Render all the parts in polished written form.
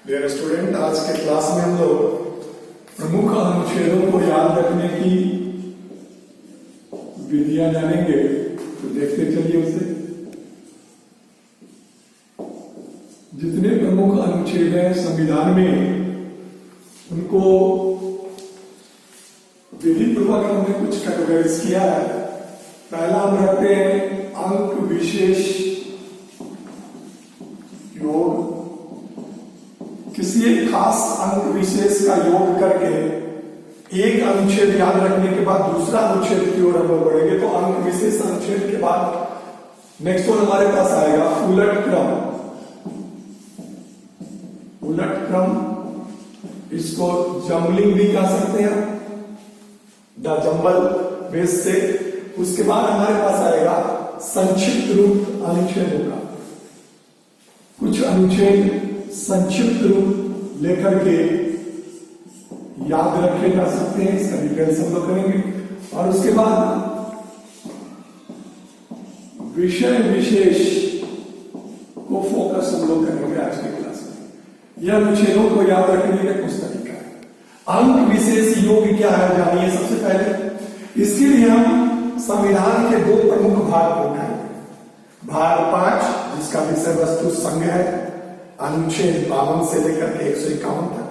Dear student, आज के class में हम लोग प्रमुख अनुच्छेदों को याद रखने की विधियां जानेंगे। तो देखते चलिए उसे। जितने प्रमुख अनुच्छेद हैं संविधान में, उनको विधि पूर्वक हमने कुछ कैटेगराइज किया है। पहला हम रखते हैं अंक विशेष योग। किसी एक खास अंक विशेष का योग करके एक अनुच्छेद याद रखने के बाद दूसरा अनुच्छेद की ओर हम लोग बढ़ेंगे। तो अंक विशेष अनुच्छेद के बाद नेक्स्ट वन हमारे पास आएगा उलट क्रम। उलट क्रम, इसको जम्बलिंग भी कह सकते हैं, द जंबल बेस से। उसके बाद हमारे पास आएगा संक्षिप्त रूप अनुच्छेदों का। कुछ अनुच्छेद संक्षिप्त रूप लेकर के याद रखे जा सकते हैं, इसका डिटेल्स हम लोग करेंगे। और उसके बाद विषय विशेष को फोकस हम लोग करेंगे आज के क्लास में। यह अनुच्छेदों को याद रखने का कुछ तरीका है। अंक विशेष योग क्या है जानिए सबसे पहले। इसके लिए हम संविधान के दो प्रमुख भाग को उठाएंगे। भाग 5 जिसका विषय वस्तु संघ है, अनुच्छेद 52 से लेकर के 151 तक।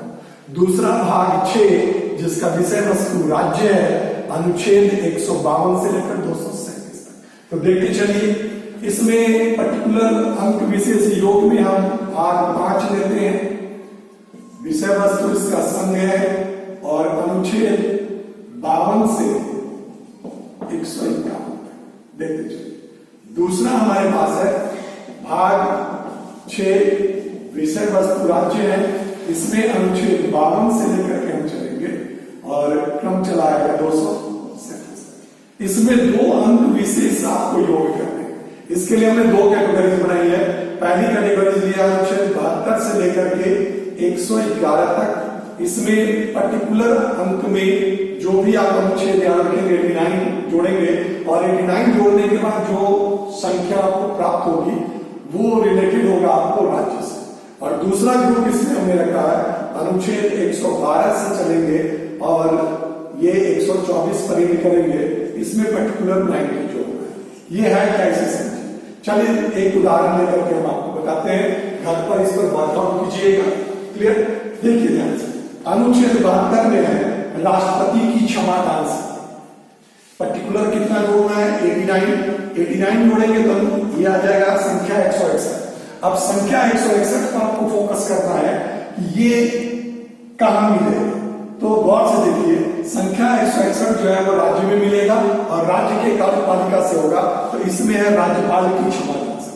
दूसरा भाग 6 जिसका विषय वस्तु राज्य है, अनुच्छेद 152 से लेकर 237 तक। तो देखते चलिए, इसमें पर्टिकुलर अंक विशेष योग में हम भाग 5 लेते हैं। विषय वस्तु इसका संघ है और अनुच्छेद 52 से 151 देखते चलिए। दूसरा हमारे पास है भाग 6 विषय वस्तु राज्य है। इसमें अनुच्छेद 52 से लेकर के हम चलेंगे और क्रम चलाएगा 237। इसमें दो अंक विशेष आपको योग करने हैं। इसके लिए हमने दो कैटेगरीज बनाई है। पहली कैटेगरी लिया अनुच्छेद 72 से लेकर के 111 तक। इसमें पर्टिकुलर अंक में जो भी आप अनुच्छेद याद रखेंगे 89 जोड़ेंगे और 89 जोड़ने के बाद जो संख्या आपको प्राप्त होगी वो रिलेटेड होगा आपको राज्य से। और दूसरा ग्रुप इसमें हमने रखा है अनुच्छेद 112 से चलेंगे और ये 124 पर ही करेंगे। इसमें पर्टिकुलर 90 जोड़ना है। ये है कैसे समझे। चलिए एक उदाहरण लेकर के हम आपको बताते हैं, घर पर इस पर वर्कआउट कीजिएगा। क्लियर, देखिए ध्यान से। अनुच्छेद 72 में है राष्ट्रपति की क्षमा दान से। पर्टिकुलर कितना जोड़ना है 89 जोड़ेंगे तो ये आ जाएगा संख्या 161। अब संख्या 161 पर आपको फोकस करना है कि ये कहां मिलेगा। तो गौर से देखिए, संख्या 161 जो है वो राज्य में मिलेगा और राज्य के कार्यपालिका से होगा। तो इसमें है राज्यपाल की क्षमा दान से।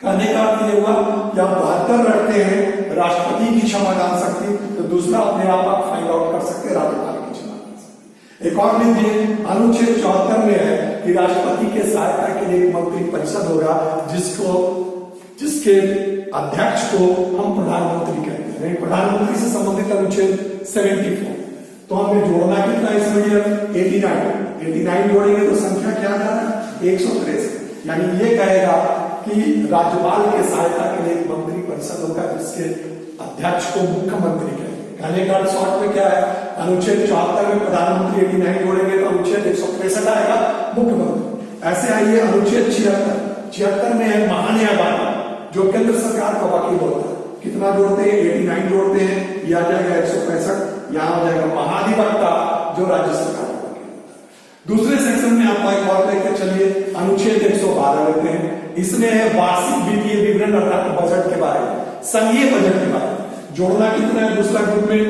कहने का अर्थ ये हुआ कि आप 72 रखते हैं राष्ट्रपति की क्षमा दान शक्ति, तो दूसरा अपने आप फाइंड आउट कर सकते हैं राज्यपाल की क्षमा दान शक्ति। एक और लीजिए, अनुच्छेद 74 में है कि राष्ट्रपति के सहायता के लिए एक मंत्री परिषद होगा जिसके अध्यक्ष को हम प्रधानमंत्री कहते हैं। प्रधानमंत्री से संबंधित अनुच्छेद 74। तो हमें जोड़ना कितना इसमें 89 जोड़ेंगे तो संख्या क्या आ रहा है 163। यानी ये कहेगा कि राज्यपाल के सहायता के लिए एक मंत्री परिषद होगा जिसके अध्यक्ष को मुख्यमंत्री कहते हैं। कहने का शॉर्ट में क्या है, अनुच्छेद 74 में प्रधानमंत्री 89 जोड़ेंगे तो अनुच्छेद 163 आएगा मुख्यमंत्री। ऐसे आइए अनुच्छेद 76 में है महान्यायवादी जो केंद्र सरकार का वकील होता है। कितना जोड़ते हैं 89 जोड़ते हैं, यह आ जाएगा 165। यहां हो जाएगा महाधिवक्ता जो राज्य सरकार का वकील होता है। दूसरे सेक्शन में आपका एक और लेकर चलिए, अनुच्छेद 112 लेते हैं। इसमें है वार्षिक वित्तीय विवरण अर्थात बजट के बारे में, संघीय बजट के बारे में। जोड़ना कितना है दूसरा ग्रुप में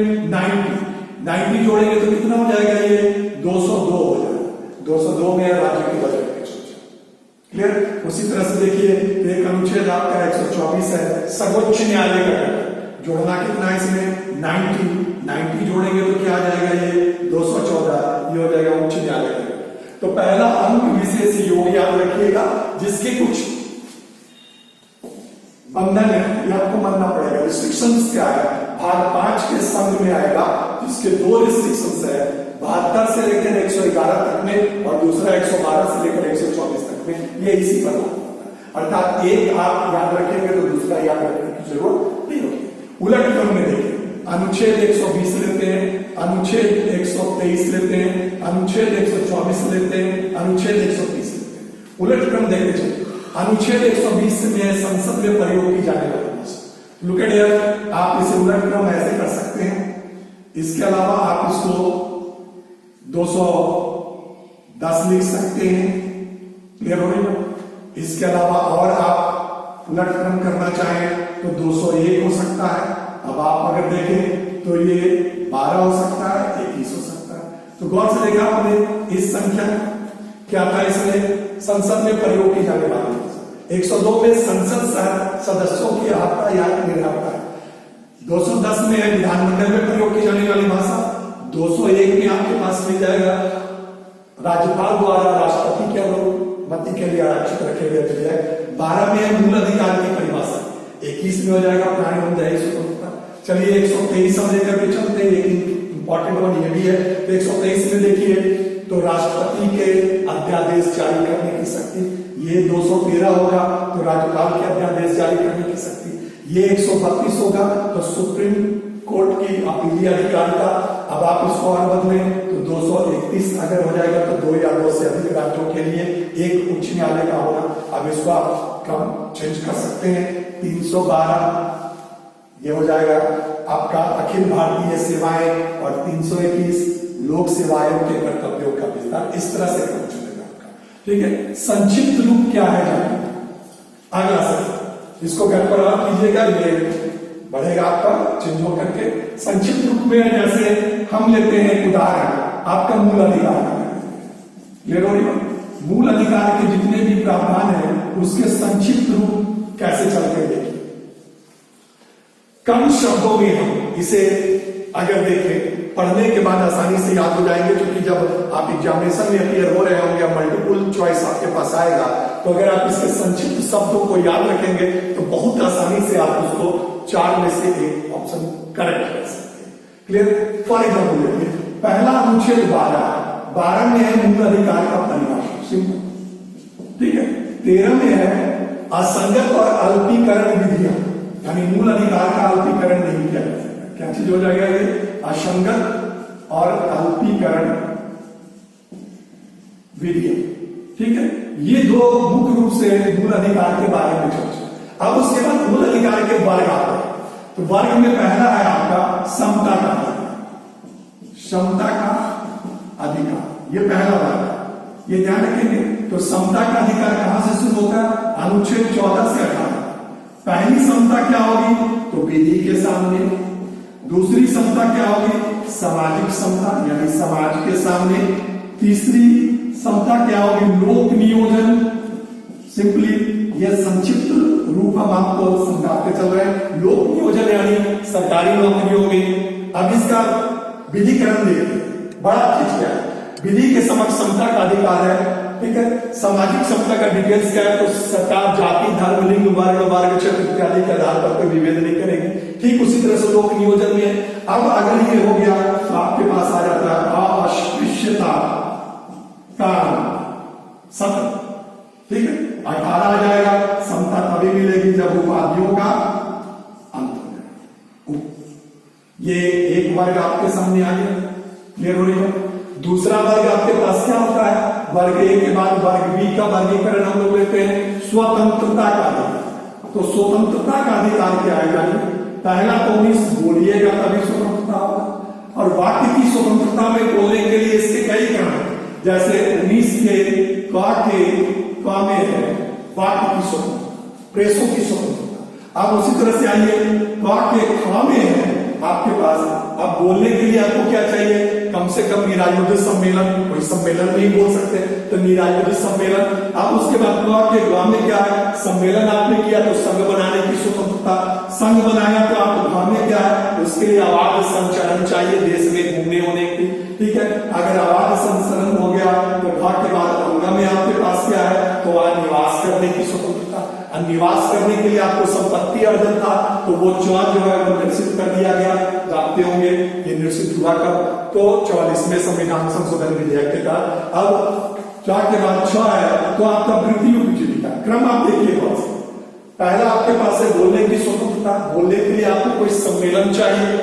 90 जोड़ेंगे तो कितना हो जाएगा ये 202 हो जाएगा। 202 में राज्य के बजट। क्लियर। उसी तरह से देखिए एक अनुच्छेद आपका 124 है सर्वोच्च न्यायालय का। जोड़ना कितना है इसमें 90 जोड़ेंगे तो क्या आ जाएगा ये 214, ये हो जाएगा उच्च न्यायालय का। तो पहला अंक विशेष योग याद रखिएगा जिसके कुछ बंधन है, ये आपको मानना पड़ेगा। रिस्ट्रिक्शंस क्या है, भाग 5 के संघ में आएगा जिसके दो रिस्ट्रिक्शंस है, 72 से लेकर 111 तक में और दूसरा 112 से लेकर 124 तक में। ये इसी पर अर्थात एक आप याद रखेंगे तो दूसरा याद रखने की जरूरत नहीं होगी। उलट क्रम में देखिए, अनुच्छेद 120 लेते हैं, अनुच्छेद 123 लेते हैं, अनुच्छेद 124 लेते हैं, अनुच्छेद 130 लेते हैं। उलट क्रम देखते चलिए। अनुच्छेद 120 में संसद में प्रयोग की जाने वाली भाषा। लुक एट हियर, आप इसे उलट क्रम ऐसे कर सकते हैं। इसके अलावा आप इसको 210 लिख सकते हैं। क्लियर हो रही है? इसके अलावा और आप उलट क्रम करना चाहें तो 201 हो सकता है। अब आप अगर देखें तो ये 12 हो सकता है, 21 हो सकता है। तो गौर से देखा आपने इस संख्या क्या था, इसमें संसद में प्रयोग की जाने वाली 102 में संसद सदस्यों की अहर्ता या निर्भरता है। 210 में विधानमंडल में प्रयोग की जाने वाली भाषा। 201 में आपके पास मिल जाएगा राज्यपाल द्वारा राष्ट्रपति के अनुमति के लिए आरक्षित रखे गए मिल जाएगा। 12 में मूल अधिकार की परिभाषा। 21 में हो जाएगा प्राणी दैहिक स्वतंत्रता। चलिए 123 हम लेकर के चलते हैं, लेकिन इंपॉर्टेंट वन ये भी है। तो 123 में देखिए तो राष्ट्रपति के अध्यादेश जारी करने की शक्ति। ये 213 होगा तो राज्यपाल के अध्यादेश जारी करने की शक्ति। ये 132 होगा तो सुप्रीम कोर्ट की अपीलीय अधिकारिता। अब आप इसको और बदलें तो 231 अगर हो जाएगा तो 2 या 2 से अधिक राज्यों के लिए एक उच्च न्यायालय का होगा। अब इसको आप कम चेंज कर सकते हैं। 312 ये हो जाएगा आपका अखिल भारतीय सेवाएं और 321 लोक सेवाओं के कर्तव्यों का विस्तार। इस तरह से क्रम चलेगा आपका। ठीक है, संक्षिप्त रूप क्या है जानिए। अगला सर इसको घर पर आप कीजिएगा, ये बढ़ेगा आपका चेंज होकर के। संक्षिप्त रूप में जैसे हम लेते हैं उदाहरण आपका मूल अधिकार। क्लियर हो रही है? मूल अधिकार के जितने भी प्रावधान है उसके संक्षिप्त रूप कैसे चलते हैं। कम शब्दों में हम इसे अगर देखें पढ़ने के बाद आसानी से याद हो जाएंगे, क्योंकि जब आप एग्जामिनेशन में अपीयर हो रहे होंगे मल्टीपल चॉइस आपके पास आएगा, तो अगर आप इसके संक्षिप्त शब्दों को याद रखेंगे तो बहुत आसानी से आप उसको 4 में से एक ऑप्शन करेक्ट कर सकते हैं। क्लियर? फॉर एग्जाम्पल देखिए, पहला अनुच्छेद 12 में है मूल अधिकार का परिभाषा, सिंपल। ठीक है। 13 में है असंगत और अल्पीकरण विधियां, यानी मूल अधिकार का अल्पीकरण नहीं किया जा सकता। क्या चीज हो जाएगा ये? असंगत और अल्पीकरण विधियां। ठीक है, ये 2 मुख्य रूप से मूल अधिकार के बारे में चर्चा। अब उसके बाद मूल अधिकार के वर्ग आते हैं। तो वर्ग में पहला है आपका समता का अधिकार। समता का अधिकार ये पहला वर्ग है, ये ध्यान रखेंगे। तो समता का अधिकार कहां से शुरू होता है? अनुच्छेद 14 से 18। पहली समता क्या होगी? तो विधि के सामने। दूसरी समता क्या होगी? सामाजिक समता, यानी समाज के सामने। तीसरी समता क्या होगी? लोक नियोजन। सिंपली यह संक्षिप्त रूप हम आपको समझाते चल रहे हैं। लोक नियोजन यानी सरकारी नौकरियों में। अब इसका विधिकरण देखिए, बड़ा चीज क्या है? विधि के समक्ष समता का अधिकार है। ठीक है, सामाजिक समता का डिटेल्स क्या है? तो सरकार जाति, धर्म, लिंग, वर्ग, क्षेत्र इत्यादि के आधार पर कोई विभेद नहीं करेगी। ठीक उसी तरह से लोक नियोजन में अब अगर ये हो गया तो आपके पास आ जाता है अस्पृश्यता का सत्य। ठीक है, 18 आ जाएगा। समता तभी मिलेगी जब उपाधियों का अंत हो जाएगा। ये एक वर्ग आपके सामने आ गया। क्लियर हो रही है? दूसरा वर्ग आपके पास क्या होता है? वर्ग ए के बाद वर्ग बी का वर्गीकरण हम लोग लेते हैं स्वतंत्रता का अधिकार। तो स्वतंत्रता का अधिकार क्या है? पहला तो 19 बोलिएगा तभी स्वतंत्रता होगा। और वाक्य की स्वतंत्रता में बोलने के लिए इसके कई कारण, जैसे 19 के का में है वाक्य की स्वतंत्रता, प्रेसों की स्वतंत्रता। अब उसी तरह से आइए वाक्य खा में है आपके पास। अब बोलने के लिए आपको क्या चाहिए? कम से कम निरायुध सम्मेलन, कोई सम्मेलन में ही बोल सकते हैं, तो निरायुध सम्मेलन। अब उसके बाद के गांव में क्या है? सम्मेलन आपने किया तो संघ बनाने की स्वतंत्रता। संघ बनाया तो आप गांव में क्या है? उसके लिए आवाज संचरण चाहिए देश में घूमने होने की। ठीक है, अगर आवाज संचरण हो गया तो भाग के बाद अंगा में आपके पास क्या है? तो वहां निवास करने की स्वतंत्रता। निवास करने के लिए आपको संपत्ति अर्जन था तो वो 4 जो है वो निश्चित कर दिया गया। जानते होंगे ये निश्चित हुआ कब? तो 44वें संविधान संशोधन विधेयक के तहत। अब 4 के बाद 6 है तो आपका वृत्ति उपजीविका क्रम आप देखिए। पहला आपके पास है बोलने की स्वतंत्रता। बोलने के लिए आपको कोई सम्मेलन चाहिए,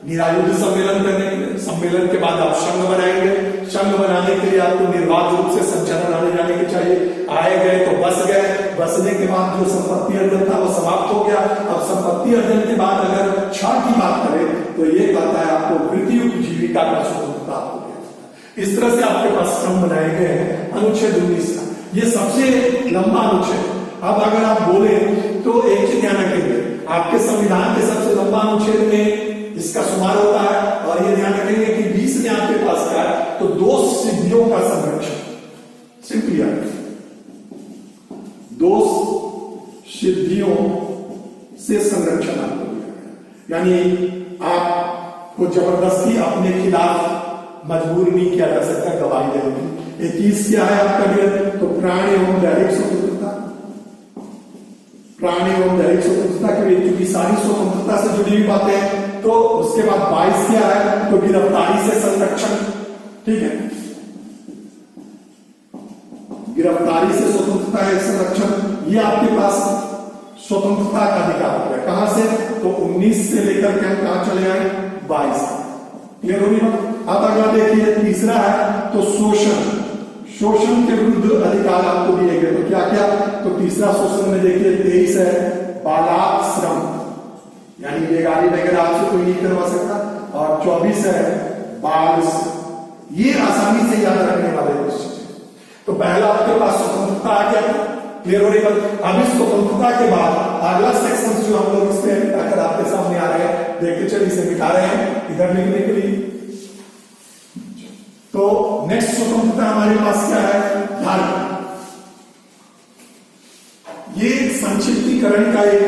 निरायुध सम्मेलन करने के लिए। सम्मेलन के बाद आप संघ बनाएंगे। संघ बनाने के लिए आपको निर्बाध रूप से संचालन आने जाने के चाहिए। आए गए तो बस गए, बसने के बाद जो संपत्ति अर्जन था वो समाप्त हो गया। अब संपत्ति अर्जन के बाद अगर क्षण की बात करें तो ये कहता है आपको वृत्ति उपजीविका का स्वतंत्रता हो गया। इस तरह से आपके पास क्रम बनाए गए हैं अनुच्छेद 19 का। ये सबसे लंबा अनुच्छेद। अब अगर आप बोले तो एक चीज ध्यान रखेंगे, आपके संविधान के सबसे लंबा अनुच्छेद में इसका शुमार होता है। और ये ध्यान रखेंगे कि 20 में आपके पास क्या है, तो 2 सिद्धियों का संरक्षण। सिंपली 2 सिद्धियों से संरक्षण आपको दिया गया, यानी आपको जबरदस्ती अपने खिलाफ मजबूर नहीं किया जा सकता गवाही देने की। 21 क्या है आपका नियम, तो प्राण एवं दैहिक स्वतंत्रता। प्राण एवं दैहिक स्वतंत्रता के लिए क्योंकि सारी स्वतंत्रता से जुड़ी हुई बातें हैं। तो उसके बाद 22 क्या है, तो गिरफ्तारी से संरक्षण। ठीक है, गिरफ्तारी से स्वतंत्रता है संरक्षण। ये आपके पास स्वतंत्रता का अधिकार हो गया। कहां से, तो 19 से लेकर के हम कहां चले आए, 22। क्लियर होगी बात। अब अगला देखिए तीसरा है तो शोषण। शोषण के विरुद्ध अधिकार आपको दिए गए। तो क्या क्या, तो तीसरा शोषण में देखिए 23 है बालाश्रम, यानी बेगारी वगैरह आपसे कोई नहीं करवा सकता। और 24 है बाल। ये आसानी से याद रखने वाले क्वेश्चन। तो पहला आपके पास स्वतंत्रता आ गया। क्लियर हो रही बात। अब इस स्वतंत्रता के बाद अगला सेक्शन जो हम लोग इसमें अगर आपके सामने आ रहे हैं, देखते चलिए इसे मिटा रहे हैं इधर लिखने के लिए। तो नेक्स्ट स्वतंत्रता हमारे पास क्या है, धर्म। ये संक्षिप्तीकरण का एक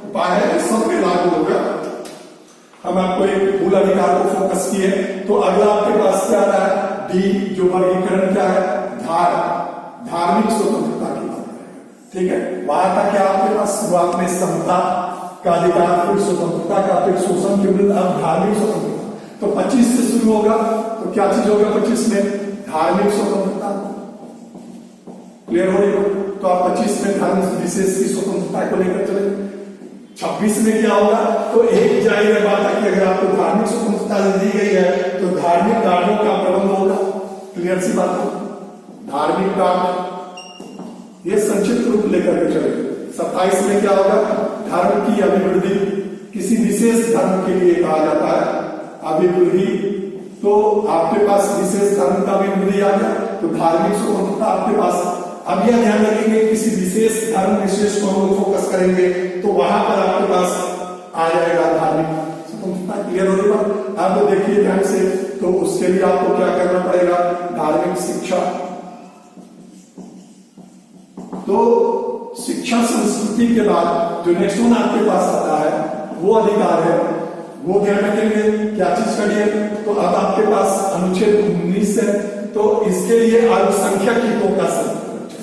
उपाय है, सब पे लागू होगा। हम आपको एक मूल अधिकार को फोकस किए। तो अगला आपके पास क्या आ रहा है, डी, जो वर्गीकरण क्या है, धार्मिक स्वतंत्रता की बात करेंगे। ठीक है, वहां था क्या आपके पास शुरुआत में समता का अधिकार, फिर स्वतंत्रता का, फिर शोषण के विरुद्ध, अब धार्मिक स्वतंत्रता। तो 25 से शुरू होगा। तो क्या चीज होगा 25 में, धार्मिक स्वतंत्रता। क्लियर हो रही हो। तो आप 25 में धर्म विशेष की स्वतंत्रता को लेकर चले। 26 में क्या होगा, तो एक जाहिर बात है कि अगर आपको धार्मिक स्वतंत्रता दी गई है तो धार्मिक कार्यों का प्रबंध होगा। क्लियर सी बात है, धार्मिक कार्य ये संक्षिप्त रूप लेकर के चले। 27 में क्या होगा, धर्म की अभिवृद्धि। किसी विशेष धर्म के लिए कहा जाता है अभिवृद्धि। तो आपके पास विशेष धर्म का अभिवृद्धि आ गया, तो धार्मिक स्वतंत्रता आपके पास। अब यह ध्यान रखेंगे किसी विशेष धर्म विशेष को हम फोकस करेंगे तो वहां पर आपके पास आ जाएगा धार्मिक स्वतंत्रता। क्लियर हो रही बात। अब देखिए ध्यान से, तो उसके लिए आपको क्या करना पड़ेगा, धार्मिक शिक्षा। तो शिक्षा संस्कृति के बाद जो नेक्स्ट वन आपके पास आता है वो अधिकार है, वो ध्यान रखेंगे क्या चीज का लिए। तो अब आपके पास अनुच्छेद 19 है। तो इसके लिए अल्पसंख्यक हितों का संरक्षण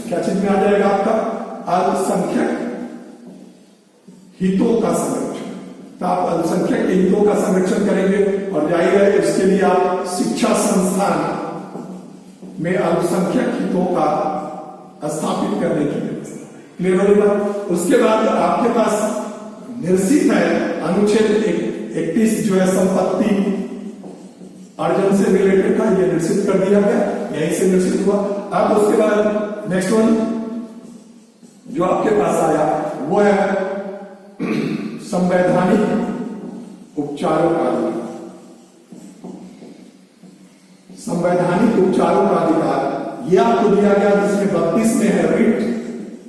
क्या चीज में आ जाएगा आपका, अल्पसंख्यक हितों का संरक्षण। तो आप अल्पसंख्यक के हितों का संरक्षण करेंगे और जाहिर है इसके लिए आप शिक्षा संस्थान में अल्पसंख्यक हितों का स्थापित करने की व्यवस्था। क्लियर हो गया। उसके बाद आपके पास निर्सित है अनुच्छेद 31 जो है संपत्ति अर्जन से रिलेटेड था, ये निश्चित कर दिया गया, यहीं से निश्चित हुआ। अब उसके बाद नेक्स्ट वन जो आपके पास आया वो है संवैधानिक उपचारों का अधिकार। संवैधानिक उपचारों का अधिकार ये आपको दिया गया, जिसमें 32 में है रिट,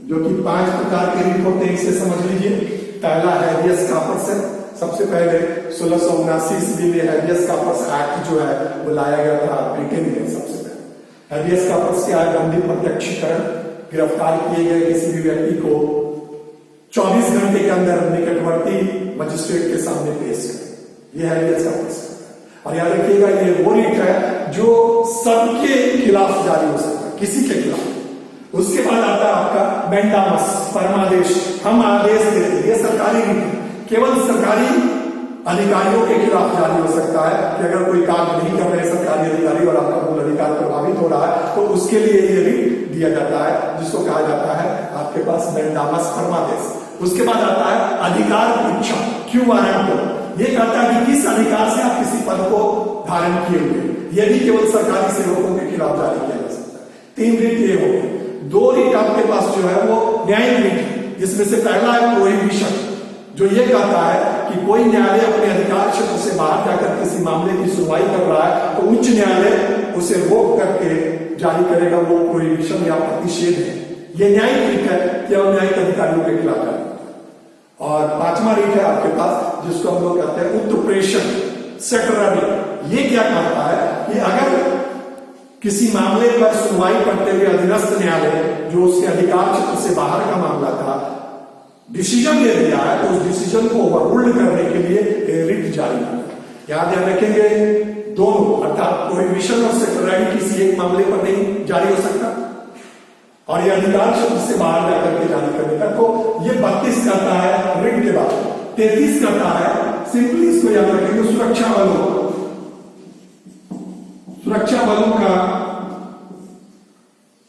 जो कि 5 प्रकार के रिट होते हैं, इसे समझ लीजिए। पहला हैबियस कॉर्पस है। सबसे पहले 1679 ईस्वी में हैबियस कॉर्पस एक्ट जो है वो लाया गया था ब्रिटेन में। सबसे पहले हैबियस कॉर्पस क्या है, गंभीर प्रत्यक्षीकरण, गिरफ्तार किए गए किसी भी व्यक्ति को 24 घंटे के अंदर निकटवर्ती मजिस्ट्रेट के सामने पेश करें, यह हैबियस कॉर्पस। और याद रखिएगा ये वो रिट है जो सबके खिलाफ जारी हो सकता है, किसी के खिलाफ। उसके बाद आता है आपका मैंडामस, परमादेश, हम आदेश देते हैं, ये सरकारी रिट है, केवल सरकारी अधिकारियों के खिलाफ जारी हो सकता है कि अगर कोई काम नहीं कर रहे सरकारी अधिकारी और आपका मूल अधिकार प्रभावित हो रहा है तो उसके लिए ये रिट दिया जाता है, जिसको कहा जाता है आपके पास मैंडामस, परमादेश। उसके बाद आता है अधिकार इच्छा, क्यू वारंट। ये कहता है कि किस अधिकार से आप किसी पद को धारण किए हुए, यह भी केवल सरकारी सेवकों के खिलाफ जारी किया जा सकता है। 3 रीट ये हो गए। 2 रीट आपके पास जो है वो न्यायिक रीट है, जिसमें से पहला है प्रोहिबिशन, जो ये कहता है कि कोई न्यायालय अपने अधिकार क्षेत्र से बाहर जाकर किसी मामले की सुनवाई कर रहा है तो उच्च न्यायालय उसे रोक करके जारी करेगा, वो प्रोहिबिशन या प्रतिषेध है। ये न्यायिक रीट है, केवल न्यायिक अधिकारियों के खिलाफ जारी। और 5वां रीट है आपके पास, जिसको हम लोग कहते हैं उत्प्रेषण, सेटररी। ये क्या कहता है कि अगर किसी मामले पर सुनवाई करते हुए अधीनस्थ न्यायालय, जो उसके अधिकार क्षेत्र से बाहर का मामला था, डिसीजन दे दिया है तो उस डिसीजन को ओवररूल्ड करने के लिए रिट जारी करना। यहां ध्यान रखेंगे दोनों, अर्थात प्रोहिबिशन और सेटररी किसी एक मामले पर नहीं जारी हो सकता और ये अधिकार क्षेत्र से बाहर जाकर के जारी करने का। तो ये 32 करता है रिट के बाद। 33 करता है, सिंपली इसको याद रखेंगे, सुरक्षा बलों, सुरक्षा बलों का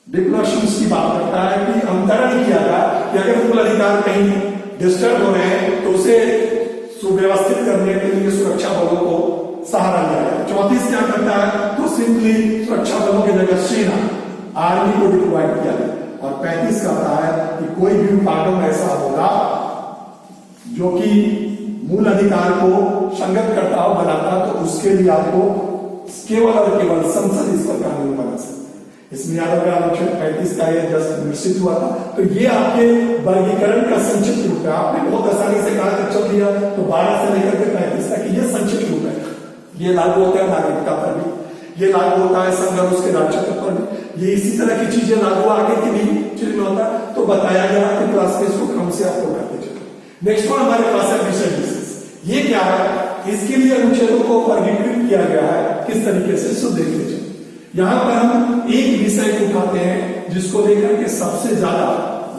डिप्लोशंस की बात करता है कि अंतरण किया जाए कि अगर मूल अधिकार कहीं डिस्टर्ब हो रहे हैं तो उसे सुव्यवस्थित करने के लिए सुरक्षा बलों को सहारा लिया जाए। 34 क्या करता है, तो सिंपली सुरक्षा बलों की जगह सेना, आर्मी को डिप्लॉय किया जाए। और 35 कहता है कि कोई भी उपागम ऐसा होगा जो कि मूल अधिकार को संगत करता हो, बनाता, तो उसके लिए आपको केवल और केवल संसद इस पर कानून बना सकती है। इसमें याद होगा अनुच्छेद 35 का ये जस्ट निश्चित हुआ था। तो ये आपके वर्गीकरण का संक्षिप्त रूप है। आपने बहुत आसानी से कहा चल दिया, तो 12 से लेकर के 35 तक ये संक्षिप्त रूप है। ये लागू होता है नागरिकता पर भी, ये लागू होता है संघ और उसके राज्यत्व पर भी, ये इसी तरह की चीजें लागू आगे की भी चीज में होता है। तो बताया गया कि क्लास में इसको क्रम से आपको करते चले। नेक्स्ट वन हमारे पास है विषय विशेष। ये क्या है, इसके लिए अनुच्छेदों को वर्गीकृत किया गया है किस तरीके से, सो देख लीजिए। यहां पर हम एक विषय को उठाते हैं जिसको लेकर के सबसे ज्यादा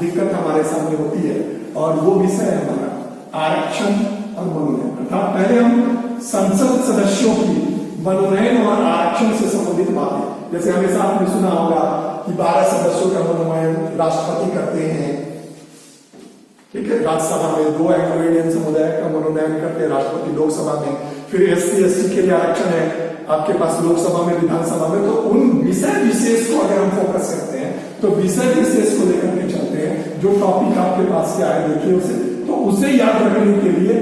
दिक्कत हमारे सामने होती है, और वो विषय है हमारा आरक्षण और मनोनयन। अर्थात पहले हम संसद सदस्यों की मनोनयन और आरक्षण से संबंधित बातें, जैसे हमेशा आपने सुना होगा कि 12 सदस्यों का मनोनयन राष्ट्रपति करते हैं, ठीक है। राज्यसभा में 2 एंग्लो इंडियन समुदाय का मनोनयन करते हैं राष्ट्रपति लोकसभा में, फिर SC ST के लिए आरक्षण है आपके पास लोकसभा में, विधानसभा में। तो उन विषय विशेष को अगर हम फोकस करते हैं तो विषय विशेष को लेकर के चलते हैं। जो टॉपिक आपके पास क्या है देखिए उसे, तो उसे याद रखने के लिए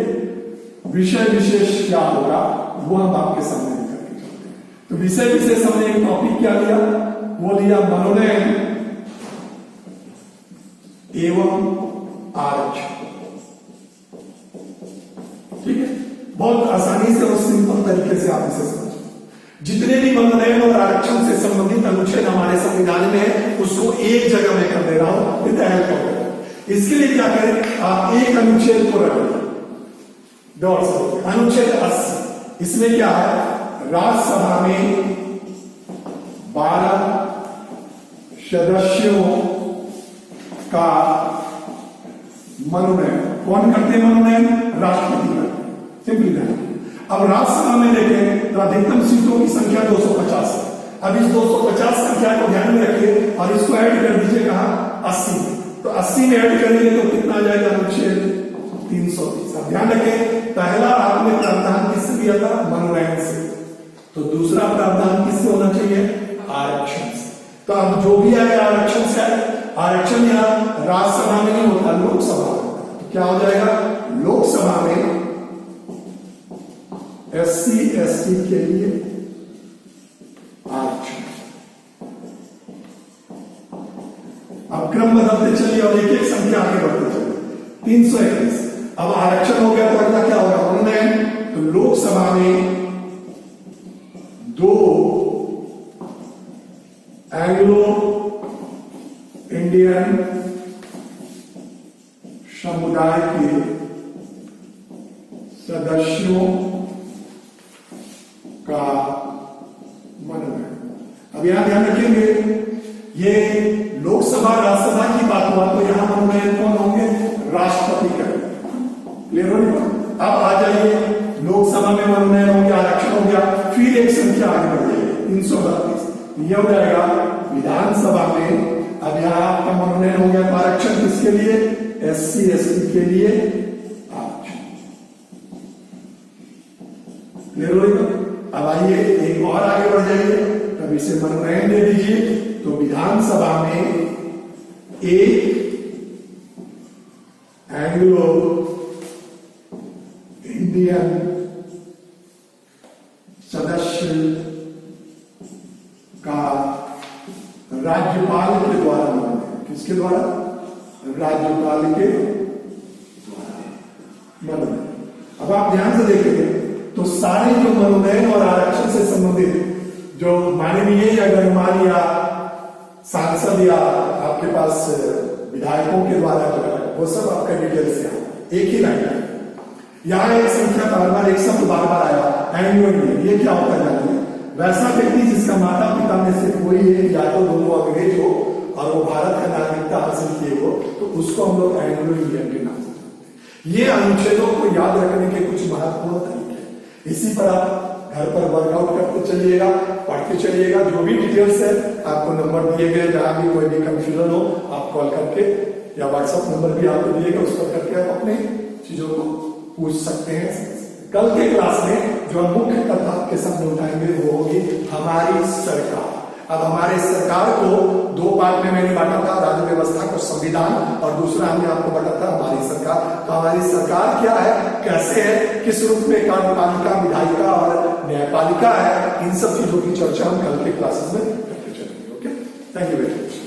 विषय विशेष क्या होगा वो हम आपके सामने लेकर के चलते हैं। तो विषय विशेष हमने एक टॉपिक क्या लिया, वो लिया मनोनयन एवं आरक्षण, ठीक है। बहुत आसानी से और सिंपल तरीके से आप इसे समझ, जितने भी मनोनयन और आरक्षण से संबंधित अनुच्छेद हमारे संविधान में है उसको एक जगह में कर दे रहा हूं विद हेल्प ऑफ। इसके लिए क्या करें, आप एक अनुच्छेद को रखें, अनुच्छेद 80। इसमें क्या है, राज्यसभा में 12 सदस्यों का मनोनयन कौन करते हैं, मनोनयन राष्ट्रपति करते हैं, सिंपली ध्यान। अब राज्यसभा में देखें तो अधिकतम सीटों की संख्या 250 है। अब इस 250 संख्या को ध्यान में रखिए और इसको ऐड कर दीजिए कहा 80 में। तो 80 में ऐड करेंगे तो कितना आ जाएगा, अनुच्छेद 330। अब ध्यान रखें, पहला आपने प्रावधान किससे दिया था, मनोनयन से, तो दूसरा प्रावधान किससे होना चाहिए, आरक्षण से। तो अब जो भी आए आरक्षण से आए, आरक्षण यहां राज्यसभा में नहीं होता, लोकसभा में। तो क्या हो जाएगा, लोकसभा में SC ST के लिए आरक्षण। अब क्रम बदलते चलिए और एक एक संख्या आगे बढ़ते चलिए। 321। अब आरक्षण हो गया तो अगला क्या होगा, मनोनयन। तो लोकसभा में 2 एंग्लो इंडियन समुदाय के सदस्यों का मनोनयन। अब यहां ध्यान रखेंगे, ये लोकसभा राज्यसभा की बात हुआ तो यहां मनोनयन कौन होंगे, राष्ट्रपति करेंगे। क्लियर हो गया। अब आ जाइए, लोकसभा में मनोनयन हो गया, आरक्षण हो गया, फिर एक संख्या आगे बढ़ जाएगी 332। यह हो जाएगा विधानसभा में। अब यहां आपका मनोनयन हो गया, आरक्षण किसके लिए, SC/ST के लिए आरक्षण। क्लियर हो गया? अब आइए एक और आगे बढ़ जाइए, तब इसे मनोनयन दे दीजिए। तो विधानसभा में एक एंग्लो इंडियन सदस्य का राज्यपाल के द्वारा मनोनयन। किसके द्वारा? राज्यपाल के द्वारा मनोनयन। अब आप ध्यान से देखेंगे तो सारे जो मनोनयन और आरक्षण से संबंधित जो माननीय या गणमान्य या सांसद या आपके पास विधायकों के द्वारा जो है वो सब आपका डिटेल से एक ही लाइन है। यहाँ एक संख्या बार-बार, एक शब्द बार-बार आया, एंग्लो। ये क्या होता है जानिए? वैसा व्यक्ति जिसका माता पिता में से कोई एक या तो दोनों अंग्रेज हो और वो भारत का नागरिकता हासिल किए हो, तो उसको हम लोग एंग्लो इंडियन के नाम से जानते हैं। ये अनुच्छेदों को याद रखने के कुछ महत्वपूर्ण तरीके हैं। इसी पर आप घर पर वर्कआउट करते चलिएगा, पढ़ते चलिएगा। जो भी डिटेल्स है आपको नंबर दिए गए, जहां भी कोई भी कंफ्यूजन हो आप कॉल करके, या व्हाट्सएप नंबर भी आपको दिएगा, उस पर करके आप अपने चीजों को पूछ सकते हैं। कल के क्लास में जो मुख्य कथा आपके सामने उठाएंगे वो होगी हमारी सरकार। अब हमारे सरकार को दो पार्ट में मैंने बांटा था, राज्य व्यवस्था को संविधान, और दूसरा हमने आपको बांटा था हमारी सरकार। तो हमारी सरकार क्या है, कैसे है, किस रूप में कार्यपालिका, विधायिका और न्यायपालिका है, इन सब चीजों की चर्चा हम कल के क्लासेस में करते चलेंगे। Okay, thank you very much.